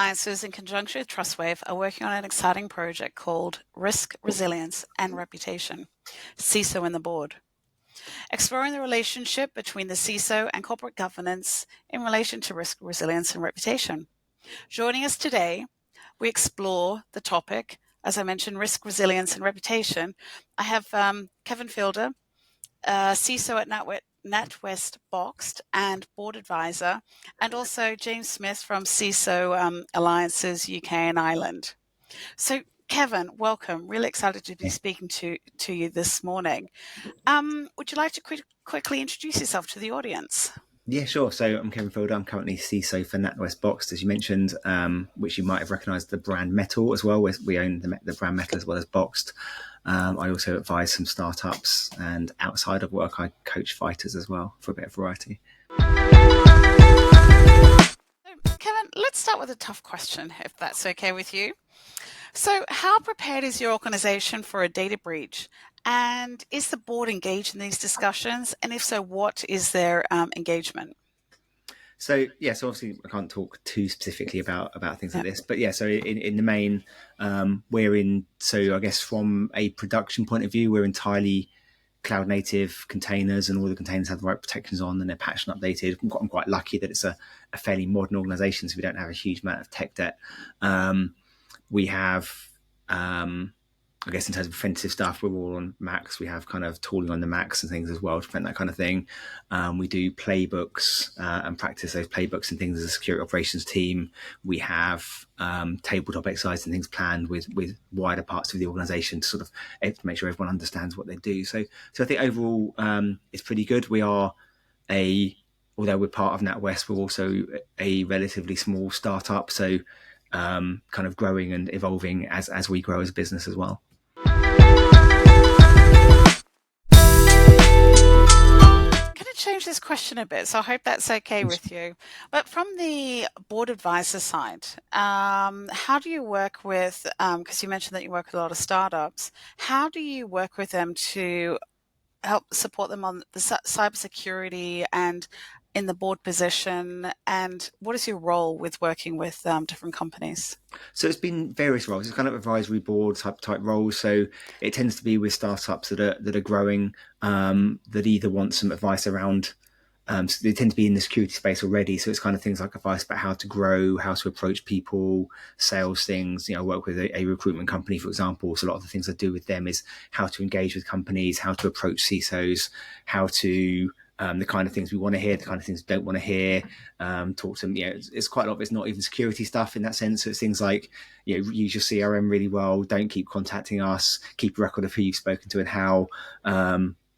Alliances, in conjunction with Trustwave, are working on an exciting project called Risk, Resilience and Reputation, CISO and the Board, exploring the relationship between the CISO and corporate governance in relation to risk, resilience and reputation. Joining us today, we explore the topic, as I mentioned, risk, resilience and reputation. I have Kevin Fielder, CISO at NatWest Boxed and board advisor, and also James Smith from CISO Alliances UK and Ireland. So, Kevin, welcome. Really excited to be speaking to you this morning. Would you like to quickly introduce yourself to the audience? Yeah, sure. So I'm Kevin Fielder. I'm currently CISO for NatWest Boxed, as you mentioned, which you might have recognised the brand Mettle as well. We own the brand Mettle as well as Boxed. I also advise some startups, and outside of work, I coach fighters as well for a bit of variety. Kevin, let's start with a tough question, if that's okay with you. So how prepared is your organisation for a data breach? And is the board engaged in these discussions? And if so, what is their engagement? So obviously I can't talk too specifically about things like this, but so in the main, we're in. So I guess from a production point of view, we're entirely cloud native containers, and all the containers have the right protections on, and they're patched and updated. I'm quite lucky that it's a fairly modern organisation, so we don't have a huge amount of tech debt. We have, I guess in terms of offensive stuff, we're all on Macs. We have kind of tooling on the Macs and things as well to prevent that kind of thing. We do playbooks and practice those playbooks and things as a security operations team. We have tabletop exercises and things planned with wider parts of the organisation to sort of make sure everyone understands what they do. So I think overall it's pretty good. We are although we're part of NatWest, we're also a relatively small startup. So kind of growing and evolving as we grow as a business as well. Change this question a bit, so I hope that's okay with you. But from the board advisor side, how do you work with, because you mentioned that you work with a lot of startups, how do you work with them to help support them on the cybersecurity and in the board position, and what is your role with working with different companies? So it's been various roles. It's kind of advisory board type roles. So it tends to be with startups that are growing, that either want some advice around. So they tend to be in the security space already. So it's kind of things like advice about how to grow, how to approach people, sales things. I work with a recruitment company, for example. So a lot of the things I do with them is how to engage with companies, how to approach CISOs, how to the kind of things we want to hear, the kind of things we don't want to hear, talk to them. It's quite a lot of it's not even security stuff in that sense. So it's things like, use your CRM really well, don't keep contacting us, keep a record of who you've spoken to and how,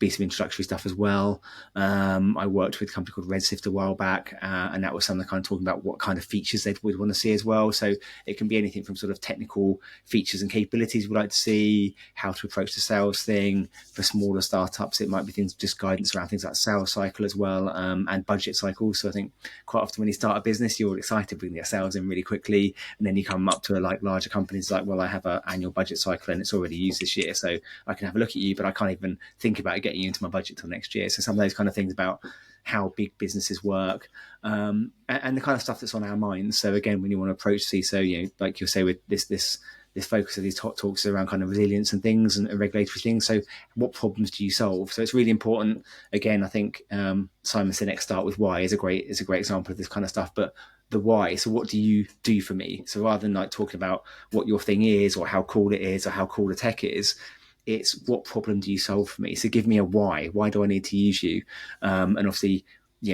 be some introductory stuff as well. I worked with a company called Redshift a while back, and that was something kind of talking about what kind of features they'd want to see as well. So it can be anything from sort of technical features and capabilities we'd like to see, how to approach the sales thing. For smaller startups, it might be things, just guidance around things like sales cycle as well, and budget cycles. So I think quite often when you start a business, you're excited we can get sales in really quickly, and then you come up to larger companies like, well, I have an annual budget cycle and it's already used this year, so I can have a look at you, but I can't even think about getting you into my budget till next year. So some of those kind of things about how big businesses work, and the kind of stuff that's on our minds. So again, when you want to approach CISO, like you'll say with this focus of these talks around kind of resilience and things and regulatory things. So what problems do you solve? So it's really important. Again, I think Simon Sinek start with why is a great example of this kind of stuff. But the why. So what do you do for me? So rather than like talking about what your thing is or how cool it is or how cool the tech is, it's what problem do you solve for me? So give me a why. Why do I need to use you? And obviously,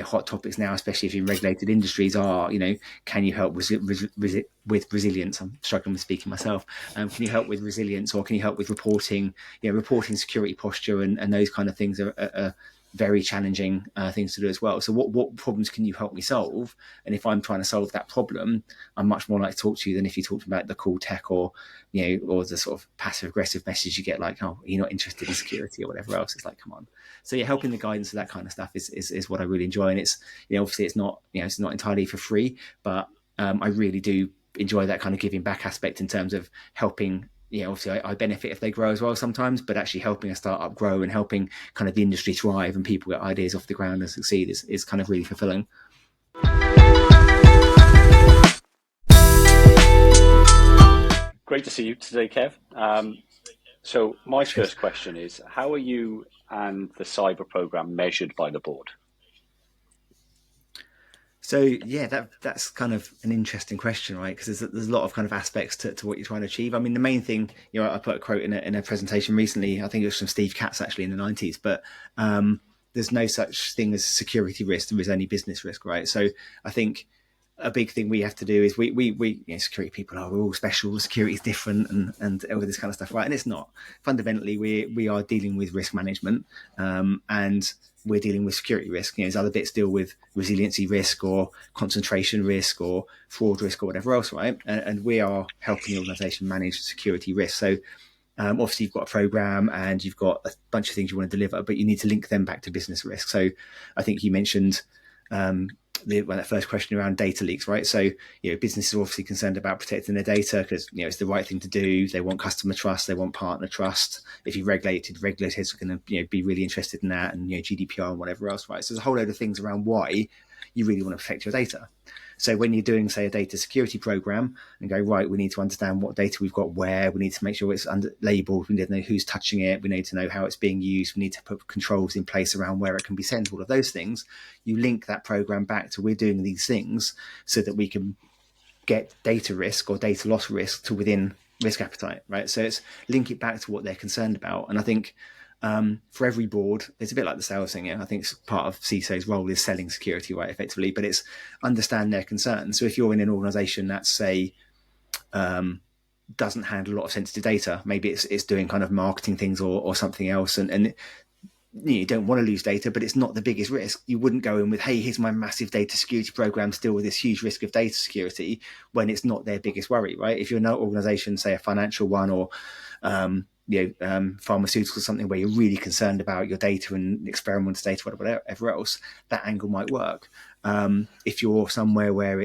hot topics now, especially if you're in regulated industries, are, can you help with resilience? I'm struggling with speaking myself. Can you help with resilience, or can you help with reporting security posture and those kind of things are very challenging things to do as well. So what problems can you help me solve? And if I'm trying to solve that problem, I'm much more likely to talk to you than if you talked about the cool tech or the sort of passive aggressive message you get, like, oh, you're not interested in security or whatever else. It's like, come on. So helping the guidance of that kind of stuff is what I really enjoy. And it's, obviously it's not entirely for free, but I really do enjoy that kind of giving back aspect in terms of helping. Obviously I benefit if they grow as well sometimes, but actually helping a startup grow and helping kind of the industry thrive and people get ideas off the ground and succeed is kind of really fulfilling. Great to see you today, Kev. So my first question is, how are you and the cyber program measured by the board? So yeah, that's kind of an interesting question, right? Because there's a lot of kind of aspects to what you're trying to achieve. I mean, the main thing, I put a quote in a presentation recently. I think it was from Steve Katz actually in the 90s, but there's no such thing as security risk. There is only business risk, right? So I think a big thing we have to do is we security people are, we're all special, security is different, and all this kind of stuff, right? And it's not. Fundamentally, we are dealing with risk management, and we're dealing with security risk. There's other bits deal with resiliency risk or concentration risk or fraud risk or whatever else, right? And we are helping the organization manage security risk. So obviously you've got a program and you've got a bunch of things you want to deliver, but you need to link them back to business risk. So I think you mentioned that first question around data leaks, right? So, businesses are obviously concerned about protecting their data because, it's the right thing to do. They want customer trust. They want partner trust. If you're regulated, regulators are going to, be really interested in that, and, GDPR and whatever else, right? So there's a whole load of things around why you really want to protect your data. So when you're doing, say, a data security program and go, right, we need to understand what data we've got where, we need to make sure it's labeled, we need to know who's touching it, we need to know how it's being used, we need to put controls in place around where it can be sent, all of those things. You link that program back to we're doing these things so that we can get data risk or data loss risk to within risk appetite, right? So it's link it back to what they're concerned about. And I think for every board, it's a bit like the sales thing. I think it's part of CISO's role is selling security, right, effectively, but it's understand their concerns. So if you're in an organization that's, say, doesn't handle a lot of sensitive data, maybe it's doing kind of marketing things or something else, and you don't want to lose data, but it's not the biggest risk. You wouldn't go in with, hey, here's my massive data security program to deal with this huge risk of data security when it's not their biggest worry, right? If you're an organization, say a financial one or pharmaceutical, something where you're really concerned about your data and experimental data, whatever else, that angle might work. If you're somewhere where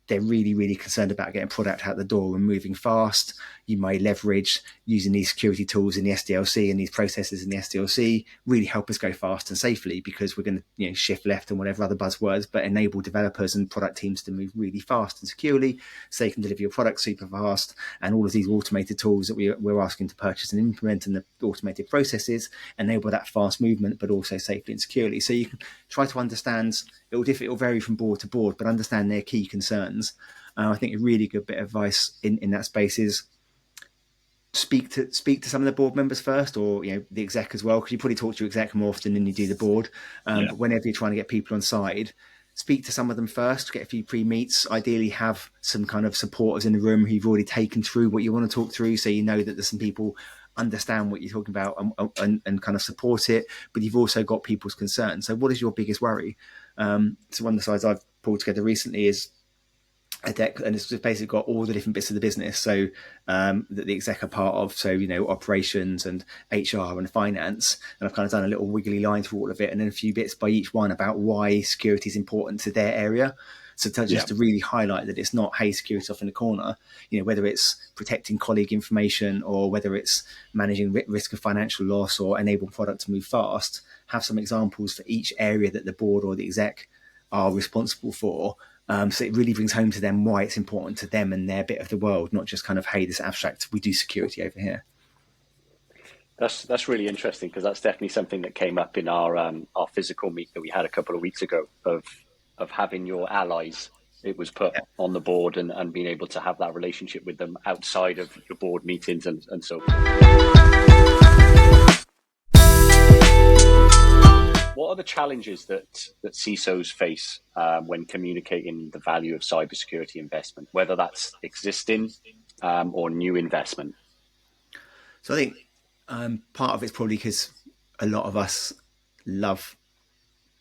they're really, really concerned about getting product out the door and moving fast, you may leverage using these security tools in the SDLC and these processes in the SDLC really help us go fast and safely, because we're going to shift left and whatever other buzzwords, but enable developers and product teams to move really fast and securely so they can deliver your product super fast. And all of these automated tools that we're asking to purchase and implement, and the automated processes enable that fast movement, but also safely and securely. So you can try to understand, it'll vary from board to board, but understand their key concerns. I think a really good bit of advice in that space is speak to some of the board members first, or the exec as well, because you probably talk to your exec more often than you do the board. But whenever you're trying to get people on side, speak to some of them first, get a few pre-meets, ideally have some kind of supporters in the room who've already taken through what you want to talk through, so that there's some people understand what you're talking about and kind of support it, but you've also got people's concerns. So what is your biggest worry? So one of the slides I've pulled together recently is a deck, and it's just basically got all the different bits of the business, so that the exec are part of, so operations and HR and finance, and I've kind of done a little wiggly line through all of it, and then a few bits by each one about why security is important to their area. So to really highlight that it's not, hey, security off in the corner, whether it's protecting colleague information or whether it's managing risk of financial loss or enable product to move fast, have some examples for each area that the board or the exec are responsible for. So it really brings home to them why it's important to them and their bit of the world, not just kind of, hey, this abstract, we do security over here. That's really interesting, because that's definitely something that came up in our physical meet that we had a couple of weeks ago of having your allies. It was put on the board and being able to have that relationship with them outside of your board meetings and so forth. What are the challenges that CISOs face when communicating the value of cybersecurity investment, whether that's existing or new investment? So I think part of it's probably because a lot of us love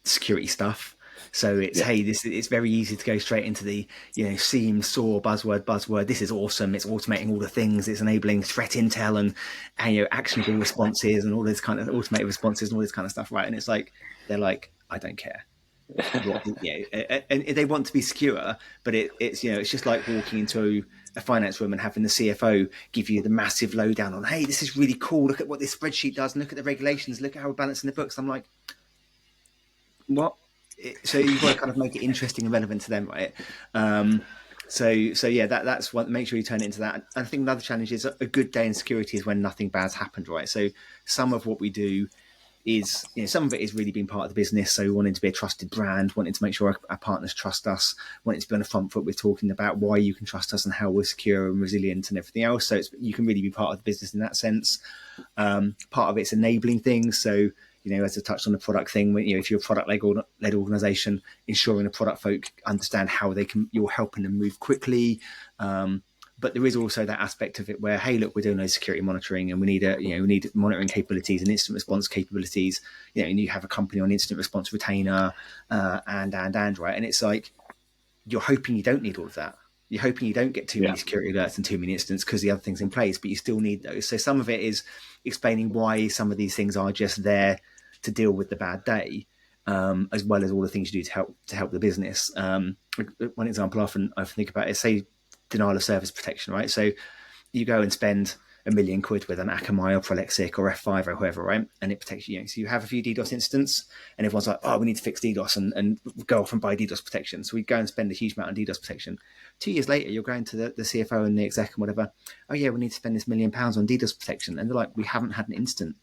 security stuff. So it's, hey, it's very easy to go straight into the, SIEM, SOAR, buzzword. This is awesome. It's automating all the things. It's enabling threat intel and actionable responses and all this kind of automated responses and all this kind of stuff, right? And it's like, they're like, I don't care. And they want to be secure, but it's just like walking into a finance room and having the CFO give you the massive lowdown on, hey, this is really cool. Look at what this spreadsheet does, and look at the regulations. Look at how we're balancing the books. I'm like, what? So you've got to kind of make it interesting and relevant to them, right? So yeah, that's what. Make sure you turn it into that. And I think another challenge is a good day in security is when nothing bad's happened, right? So some of what we do is, some of it is really being part of the business. So wanting to be a trusted brand, wanting to make sure our partners trust us, wanting to be on the front foot with talking about why you can trust us and how we're secure and resilient and everything else. So you can really be part of the business in that sense. Part of it's enabling things. So, as I touched on the product thing, if you're a product-led organization, ensuring the product folk understand how you're helping them move quickly. But there is also that aspect of it where, hey, look, we're doing those security monitoring, and we need monitoring capabilities and incident response capabilities. And you have a company on incident response retainer, and right, and it's like you're hoping you don't need all of that. You're hoping you don't get too many security alerts and too many incidents because the other things in place, but you still need those. So some of it is explaining why some of these things are just there to deal with the bad day, as well as all the things you do to help the business. One example I often think about is, say, denial of service protection, right? So you go and spend £1 million with an Akamai or Prolexic or F5 or whoever, right? And it protects you. So you have a few DDoS incidents, and everyone's like, oh, we need to fix DDoS and go off and buy DDoS protection. So we go and spend a huge amount on DDoS protection. 2 years later, you're going to the CFO and the exec and whatever. Oh yeah, we need to spend this £1 million on DDoS protection. And they're like, we haven't had an incident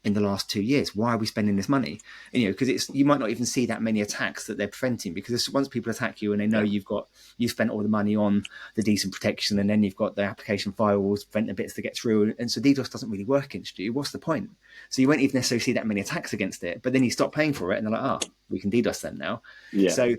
in the last 2 years. Why are we spending this money? And, because you might not even see that many attacks that they're preventing, because once people attack you and they know you spent all the money on the decent protection, and then you've got the application firewalls prevent the bits to get through, and so DDoS doesn't really work against you. What's the point? So you won't even necessarily see that many attacks against it, but then you stop paying for it and they're like, we can DDoS them now. So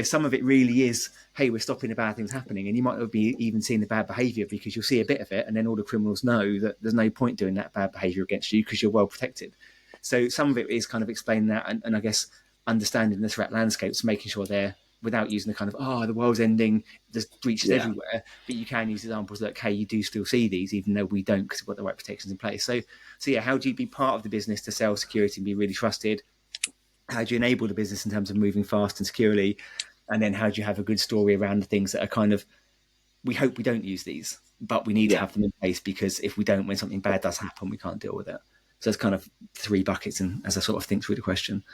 some of it really is, hey, we're stopping the bad things happening, and you might not be even seeing the bad behavior because you'll see a bit of it, and then all the criminals know that there's no point doing that bad behavior against you because you're well protected. So some of it is kind of explaining that, and I guess understanding the threat landscapes, making sure they're, without using the kind of, the world's ending, there's breaches everywhere, but you can use examples that, hey, you do still see these, even though we don't, because we've got the right protections in place. So yeah, how do you be part of the business to sell security and be really trusted? How do you enable the business in terms of moving fast and securely? And then how do you have a good story around the things that are kind of, we hope we don't use these, but we need to have them in place, because if we don't, when something bad does happen, we can't deal with it. So it's kind of 3 buckets, and as I sort of think through the question.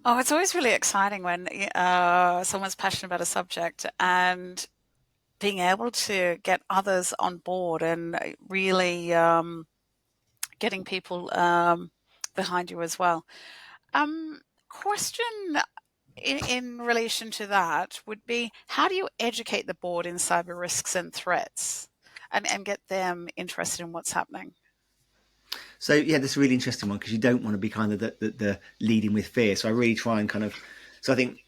Oh, it's always really exciting when someone's passionate about a subject, and being able to get others on board and really getting people behind you as well. Question in relation to that would be, how do you educate the board in cyber risks and threats, and get them interested in what's happening? So yeah, that's a really interesting one, because you don't want to be kind of the leading with fear. So I really try and I think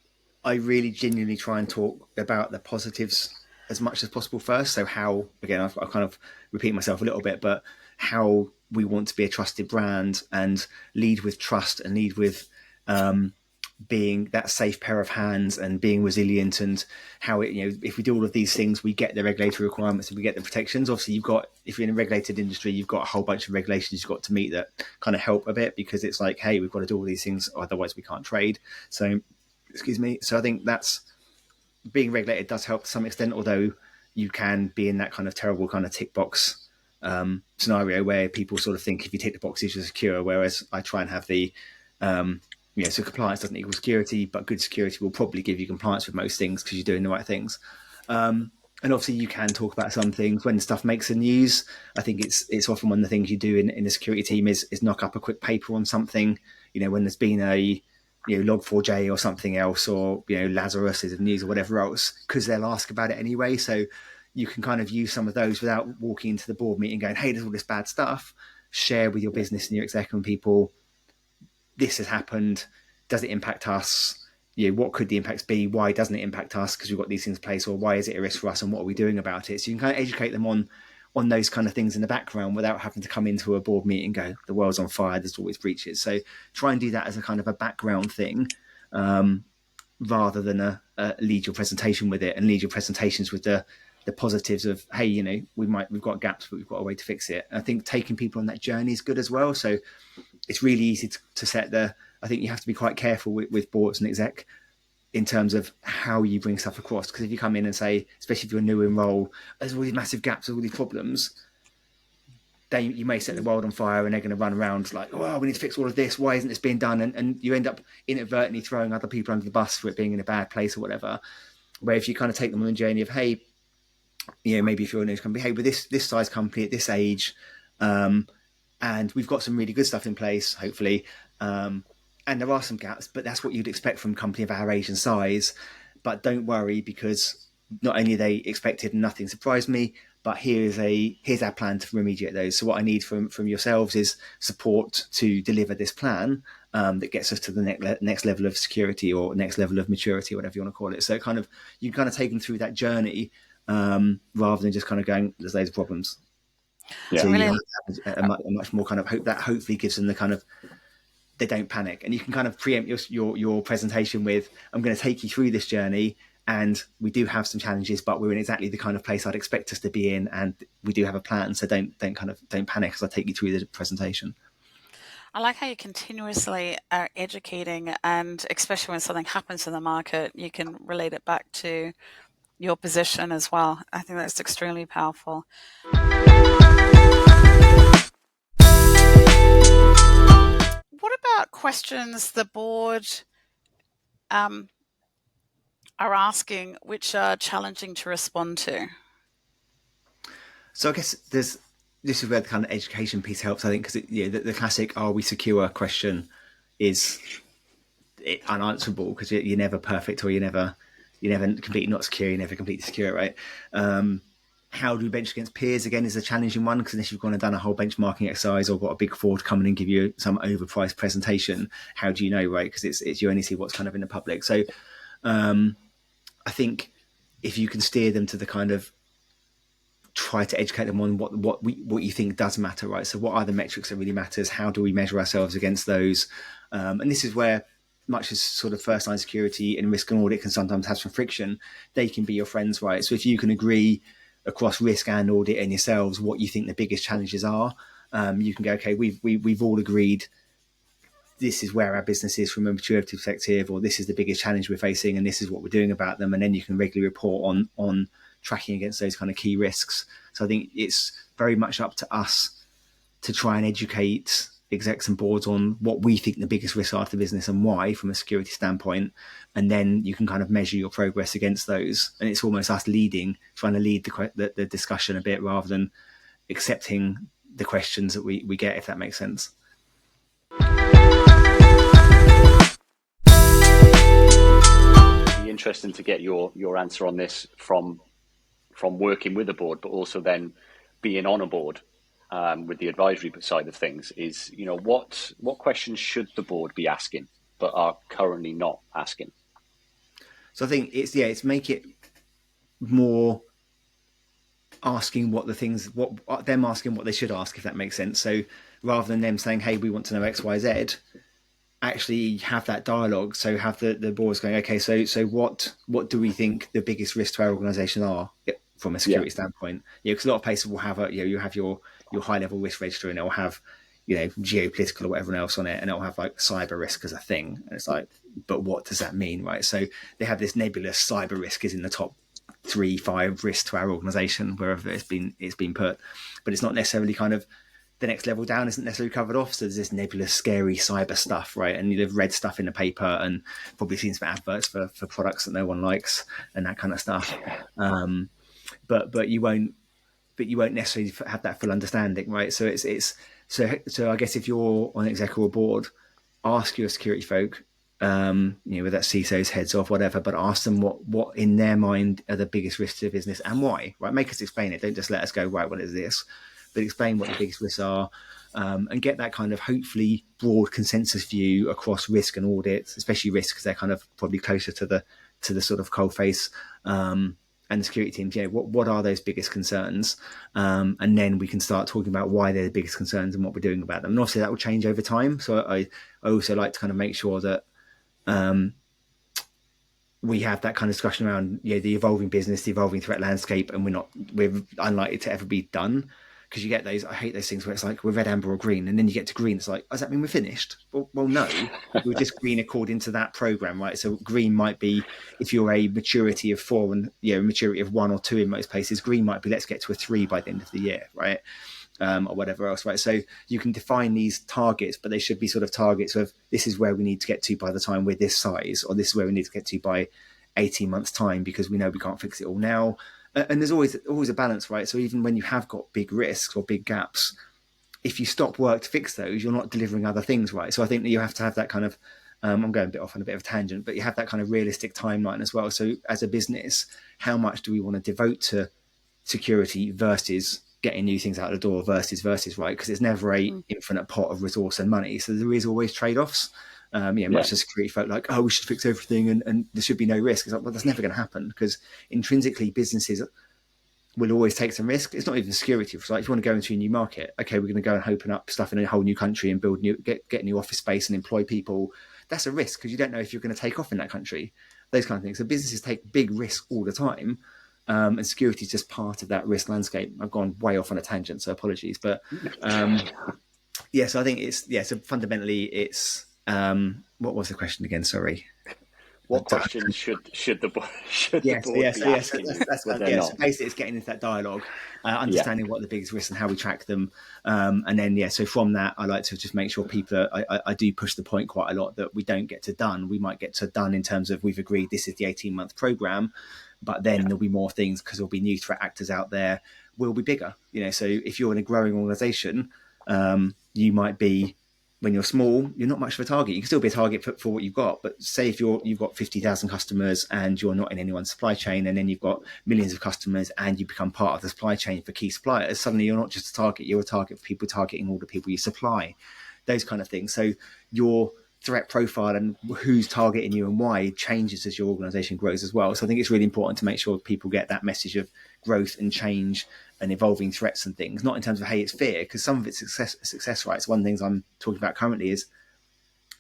I really genuinely try and talk about the positives as much as possible first. So how, again, I've kind of repeat myself a little bit, but how we want to be a trusted brand and lead with trust and lead with being that safe pair of hands and being resilient, and how it, if we do all of these things, we get the regulatory requirements and we get the protections. Obviously, if you're in a regulated industry, you've got a whole bunch of regulations you've got to meet that kind of help a bit, because it's like, hey, we've got to do all these things, otherwise we can't trade. So, So I think that's, being regulated does help to some extent, although you can be in that kind of terrible kind of tick box scenario where people sort of think if you tick the boxes you're secure, whereas I try and have the so compliance doesn't equal security, but good security will probably give you compliance with most things because you're doing the right things. And obviously you can talk about some things when stuff makes the news. I think it's often one of the things you do in the security team is knock up a quick paper on something, when there's been a Log4j or something else, or Lazarus is in the news or whatever else, because they'll ask about it anyway. So you can kind of use some of those without walking into the board meeting going, hey, there's all this bad stuff. Share with your business and your exec and people, this has happened. Does it impact us? What could the impacts be? Why doesn't it impact us? Because we've got these things in place, or why is it a risk for us? And what are we doing about it? So you can kind of educate them on those kind of things in the background without having to come into a board meeting and go, the world's on fire, there's always breaches. So try and do that as a kind of a background thing, rather than lead your presentation with it, and lead your presentations with the positives of, hey, we've got gaps, but we've got a way to fix it. And I think taking people on that journey is good as well. So it's really easy to set I think you have to be quite careful with boards and exec in terms of how you bring stuff across. Because if you come in and say, especially if you're new in role, there's all these massive gaps, all these problems, you may set the world on fire, and they're going to run around like, oh, we need to fix all of this. Why isn't this being done? And you end up inadvertently throwing other people under the bus for it being in a bad place or whatever. Where if you kind of take them on the journey of, hey, maybe if you're a news company, hey, with this size company at this age, and we've got some really good stuff in place, hopefully, and there are some gaps, but that's what you'd expect from a company of our age and size. But don't worry, because not only are they expected and nothing surprised me, but here's our plan to remediate those. So what I need from yourselves is support to deliver this plan that gets us to the next level of security or next level of maturity, whatever you want to call it. So you kind of take them through that journey rather than just kind of going, there's loads of problems. Yeah. So you have a much more kind of hope that hopefully gives them the kind of, they don't panic, and you can kind of preempt your presentation with, I'm going to take you through this journey, and we do have some challenges, but we're in exactly the kind of place I'd expect us to be in, and we do have a plan. So don't panic as I take you through the presentation. I like how you continuously are educating, and especially when something happens in the market, you can relate it back to your position as well. I think that's extremely powerful. What about questions the board are asking which are challenging to respond to? So I guess this is where the kind of education piece helps, I think, because the classic "are we secure?" question is unanswerable, because you're never perfect, or you're never completely not secure, you're never completely secure, right? How do we bench against peers? Again, is a challenging one, because unless you've gone and done a whole benchmarking exercise or got a big four to come in and give you some overpriced presentation, how do you know, right? Because it's you only see what's kind of in the public. So I think if you can steer them to the kind of try to educate them on what you think does matter, right? So what are the metrics that really matters? How do we measure ourselves against those? And this is where, much as sort of first line security and risk and audit can sometimes have some friction, they can be your friends, right? So if you can agree across risk and audit and yourselves what you think the biggest challenges are, you can go, okay, we've all agreed this is where our business is from a maturity perspective, or this is the biggest challenge we're facing, and this is what we're doing about them. And then you can regularly report on tracking against those kind of key risks. So I think it's very much up to us to try and educate execs and boards on what we think the biggest risks are to the business and why, from a security standpoint. And then you can kind of measure your progress against those. And it's almost us trying to lead the discussion a bit, rather than accepting the questions that we get, if that makes sense. It'd be interesting to get your answer on this from working with a board, but also then being on a board with the advisory side of things. Is, what questions should the board be asking but are currently not asking? So I think it's make it more asking what them asking what they should ask, if that makes sense. So rather than them saying, hey, we want to know X, Y, Z, actually have that dialogue. So have the boards going, okay, so what do we think the biggest risks to our organisation are from a security standpoint? Because a lot of places will have you have your high level risk register, and it will have geopolitical or whatever else on it, and it will have like cyber risk as a thing. And it's like, but what does that mean, right? So they have this nebulous cyber risk is in the top 3-5 risks to our organisation, wherever it's been put, but it's not necessarily kind of the next level down isn't necessarily covered off. So there's this nebulous, scary cyber stuff, right? And you've read stuff in the paper and probably seen some adverts for products that no one likes and that kind of stuff. But you won't necessarily have that full understanding, right? So so I guess if you're on an exec or board, ask your security folk, whether that's CISOs, heads off, whatever, but ask them what in their mind are the biggest risks to the business and why, right? Make us explain it. Don't just let us go, right, what is this? But explain what the biggest risks are, and get that kind of hopefully broad consensus view across risk and audit, especially risk, because they're kind of probably closer to the sort of coalface, and the security teams. What are those biggest concerns, and then we can start talking about why they're the biggest concerns and what we're doing about them. And obviously that will change over time. So I also like to kind of make sure that we have that kind of discussion around the evolving business, the evolving threat landscape, and we're unlikely to ever be done. Because you get those, I hate those things where it's like we're red, amber, or green, and then you get to green. It's like, does that mean we're finished? Well, no, we're just green according to that program, right? So green might be if you're a maturity of 4 and maturity of 1 or 2 in most places. Green might be let's get to a 3 by the end of the year, right? or whatever else, right? So you can define these targets, but they should be sort of targets of this is where we need to get to by the time we're this size, or this is where we need to get to by 18 months time, because we know we can't fix it all now. And there's always a balance, right? So even when you have got big risks or big gaps, if you stop work to fix those, you're not delivering other things, right? So I think that you have to have that kind of, I'm going a bit off on a bit of a tangent, but you have that kind of realistic timeline as well. So as a business, how much do we want to devote to security versus getting new things out the door versus, right? Because it's never a infinite pot of resource and money. So there is always trade-offs. Much as security folk like, oh, we should fix everything and there should be no risk. It's like, well, that's never going to happen, because intrinsically businesses will always take some risk. It's not even security. It's like, if you want to go into a new market, okay, we're going to go and open up stuff in a whole new country and build get new office space and employ people. That's a risk, because you don't know if you're going to take off in that country. Those kind of things. So businesses take big risks all the time. And security is just part of that risk landscape. I've gone way off on a tangent, so apologies. But so I think so fundamentally it's, what was the question again? Sorry. What questions should the board be asking you? So basically it's getting into that dialogue, understanding what the biggest risks and how we track them. And then, so from that, I like to just make sure people I do push the point quite a lot that we don't get to done. We might get to done in terms of we've agreed this is the 18-month program, but then there'll be more things because there'll be new threat actors out there. We'll be bigger, so if you're in a growing organization, you might be, when you're small, you're not much of a target. You can still be a target for what you've got. But say if you've got 50,000 customers and you're not in anyone's supply chain, and then you've got millions of customers and you become part of the supply chain for key suppliers, suddenly you're not just a target, you're a target for people targeting all the people you supply, those kind of things. So your threat profile and who's targeting you and why changes as your organization grows as well. So I think it's really important to make sure people get that message of growth and change and evolving threats and things, not in terms of, hey, it's fear, because some of it's success, right? So one of the things I'm talking about currently is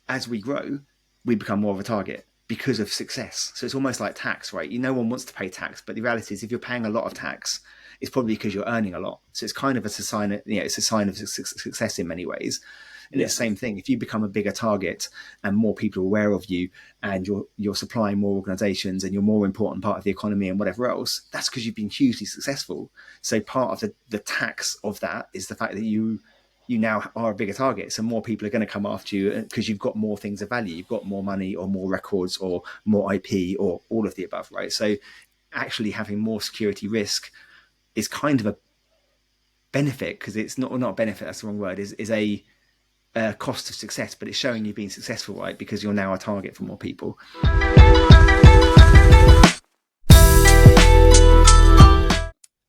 as we grow, we become more of a target because of success. So it's almost like tax, right? No one wants to pay tax, but the reality is if you're paying a lot of tax, it's probably because you're earning a lot. So it's kind of it's a sign of success in many ways. And it's the same thing. If you become a bigger target and more people are aware of you and you're supplying more organizations and you're a more important part of the economy and whatever else, that's because you've been hugely successful. So part of the tax of that is the fact that you now are a bigger target. So more people are going to come after you because you've got more things of value. You've got more money or more records or more IP or all of the above, right? So actually having more security risk is kind of a benefit, because it's not a benefit, that's the wrong word, is a cost of success, but it's showing you've been successful, right? Because you're now a target for more people.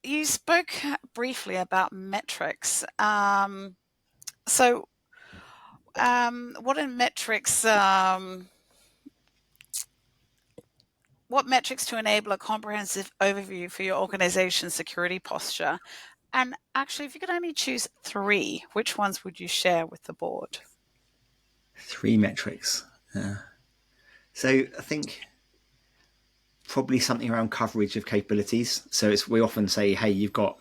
You spoke briefly about metrics. So what are metrics? What metrics to enable a comprehensive overview for your organization's security posture? And actually, if you could only choose 3, which ones would you share with the board? 3 metrics. So I think probably something around coverage of capabilities. So we often say, hey, you've got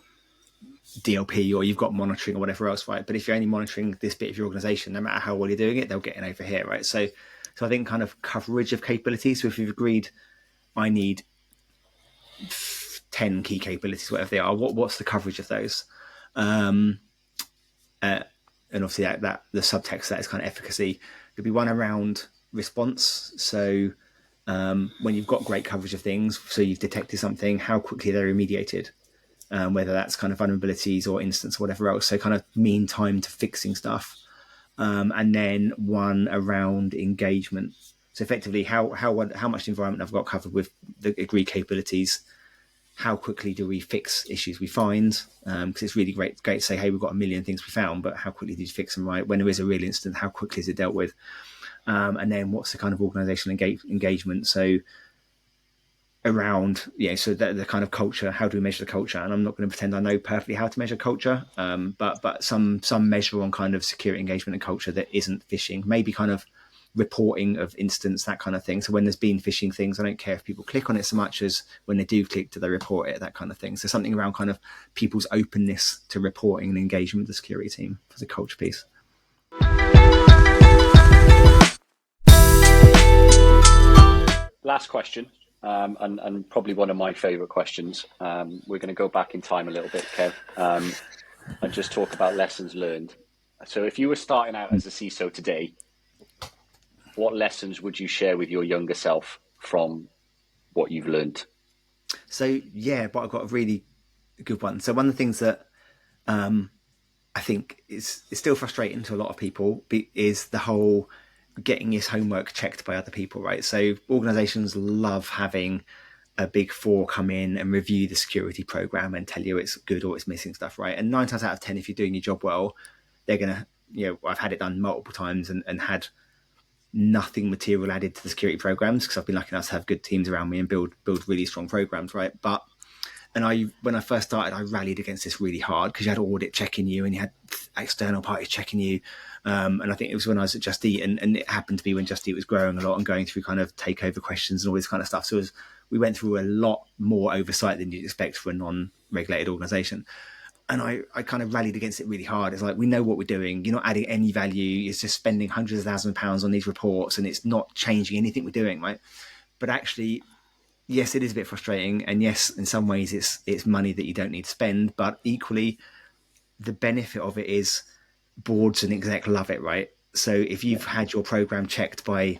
DLP or you've got monitoring or whatever else, right? But if you're only monitoring this bit of your organization, no matter how well you're doing it, they'll get in over here, right? So I think kind of coverage of capabilities. So if you've agreed, I need 10 key capabilities, whatever they are, what's the coverage of those? And obviously that the subtext that is kind of efficacy. There'll be one around response. So when you've got great coverage of things, so you've detected something, how quickly they're remediated, whether that's kind of vulnerabilities or incidents or whatever else. So kind of mean time to fixing stuff. And then one around engagement. So effectively, how much environment I've got covered with the agreed capabilities. How quickly do we fix issues we find? Because it's really great to say, hey, we've got 1 million things we found, but how quickly did you fix them, right? When there is a real incident, how quickly is it dealt with? And then what's the kind of organizational engagement? So around, so the kind of culture, how do we measure the culture? And I'm not going to pretend I know perfectly how to measure culture, but some measure on kind of security engagement and culture that isn't phishing, maybe kind of reporting of incidents, that kind of thing. So when there's been phishing things, I don't care if people click on it so much as when they do click, do they report it, that kind of thing. So something around kind of people's openness to reporting and engagement with the security team as a culture piece. Last question, and probably one of my favorite questions. We're going to go back in time a little bit, Kev. and just talk about lessons learned. So if you were starting out as a CISO today, what lessons would you share with your younger self from what you've learned? So yeah, but I've got a really good one. So one of the things that I think is still frustrating to a lot of people is the whole getting his homework checked by other people, right? So organizations love having a big four come in and review the security program and tell you it's good or it's missing stuff, right? And 9 times out of 10, if you're doing your job well, they're going to, I've had it done multiple times and had nothing material added to the security programs because I've been lucky enough to have good teams around me and build really strong programs, right? But when I first started, I rallied against this really hard because you had audit checking you and you had external parties checking you. And I think it was when I was at Just Eat, and it happened to be when Just Eat was growing a lot and going through kind of takeover questions and all this kind of stuff. So we went through a lot more oversight than you'd expect for a non-regulated organization. And I kind of rallied against it really hard. It's like, we know what we're doing. You're not adding any value. It's just spending hundreds of thousands of pounds on these reports and it's not changing anything we're doing, right? But actually, yes, it is a bit frustrating, and yes, in some ways it's money that you don't need to spend, but equally the benefit of it is boards and exec love it, right? So if you've had your program checked by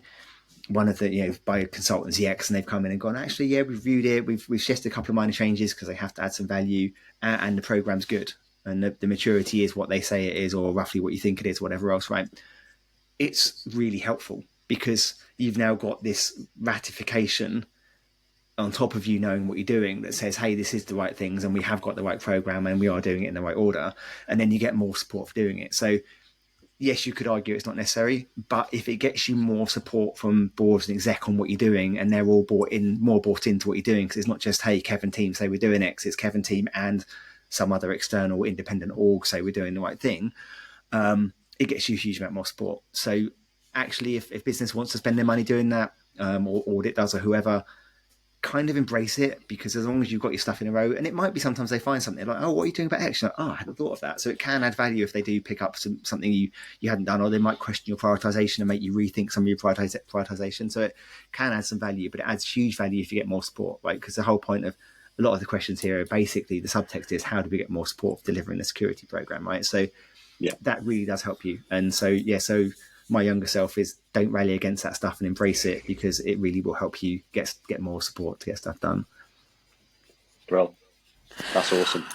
one of the by consultancy X and they've come in and gone, actually, yeah, we've reviewed it, we've suggested a couple of minor changes because they have to add some value, and the program's good and the maturity is what they say it is or roughly what you think it is, whatever else, right? It's really helpful because you've now got this ratification on top of you knowing what you're doing that says, hey, this is the right things and we have got the right program and we are doing it in the right order. And then you get more support for doing it. So yes, you could argue it's not necessary, but if it gets you more support from boards and exec on what you're doing and they're all bought into what you're doing, because it's not just, hey, Kevin team say we're doing X, it's Kevin team and some other external independent org say we're doing the right thing, it gets you a huge amount more support. So actually, if business wants to spend their money doing that, or audit does or whoever, kind of embrace it, because as long as you've got your stuff in a row, and it might be sometimes they find something like, oh, what are you doing about X? Like, oh, I hadn't thought of that. So it can add value if they do pick up something you hadn't done, or they might question your prioritization and make you rethink some of your prioritization. So it can add some value, but it adds huge value if you get more support, right? Because the whole point of a lot of the questions here are basically, the subtext is, how do we get more support for delivering the security program, right? So yeah, that really does help you. And so so my younger self is, don't rally against that stuff and embrace it, because it really will help you get more support to get stuff done. Bro, that's awesome.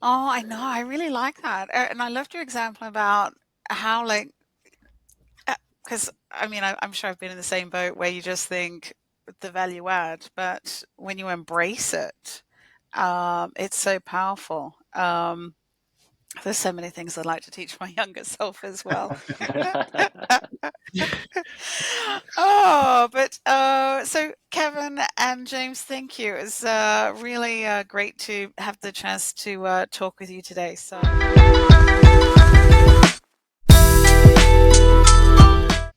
Oh, I know. I really like that. And I loved your example about how, like, because I mean, I'm sure I've been in the same boat where you just think the value add, but when you embrace it, it's so powerful. There's so many things I'd like to teach my younger self as well. Oh, but so Kevin and James, thank you. It was really great to have the chance to talk with you today. So,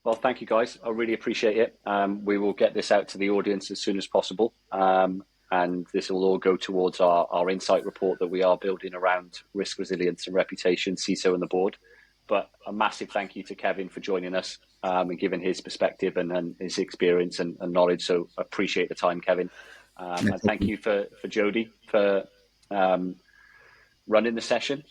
well, thank you guys. I really appreciate it. We will get this out to the audience as soon as possible. And this will all go towards our insight report that we are building around risk resilience and reputation, CISO and the board. But a massive thank you to Kevin for joining us and giving his perspective and his experience and knowledge. So appreciate the time, Kevin. And thank you for Jodie for running the session.